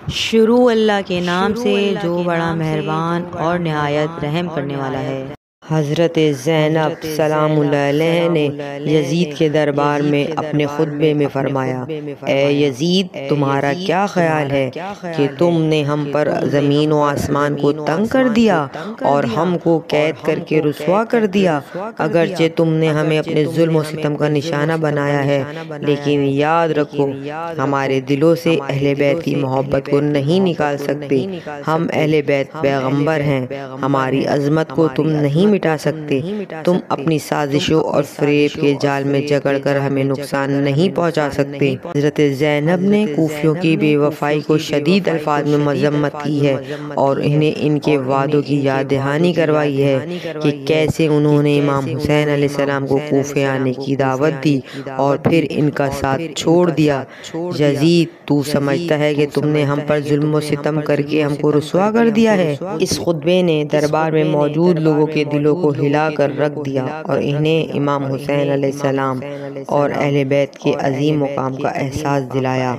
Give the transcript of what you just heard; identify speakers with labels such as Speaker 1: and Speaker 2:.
Speaker 1: شروع اللہ کے نام سے جو بڑا مہربان اور نہایت رحم کرنے والا ہے۔
Speaker 2: حضرت زینب سلام اللہ علیہ نے یزید کے دربار میں اپنے خطبے میں فرمایا: اے یزید، تمہارا کیا خیال ہے کہ تم نے ہم پر زمین و آسمان کو تنگ کر دیا اور ہم کو قید کر کے رسوا کر دیا؟ اگرچہ تم نے ہمیں اپنے ظلم و ستم کا نشانہ بنایا ہے، لیکن یاد رکھو، ہمارے دلوں سے اہل بیت کی محبت کو نہیں نکال سکتے۔ ہم اہل بیت پیغمبر ہیں، ہماری عظمت کو تم نہیں مٹا سکتے۔ تم اپنی سازشوں اور فریب کے جال میں جکڑ کر ہمیں نقصان نہیں پہنچا سکتے۔ حضرت زینب نے کوفیوں کی بے وفائی کو شدید الفاظ میں مذمت کی ہے اور انہیں ان کے وعدوں کی یاد دہانی کروائی ہے کہ کیسے انہوں نے امام حسین علیہ السلام کو کوفے آنے کی دعوت دی اور پھر ان کا ساتھ چھوڑ دیا۔ یزید، تو سمجھتا ہے کہ تم نے ہم پر ظلم و ستم کر کے ہم کو رسوا کر دیا ہے؟ اس خطبے نے دربار میں موجود لوگوں کے دلوں کو ہلا کر رکھ دیا اور انہیں امام حسین علیہ السلام اور اہل بیت کے عظیم مقام کا احساس دلایا۔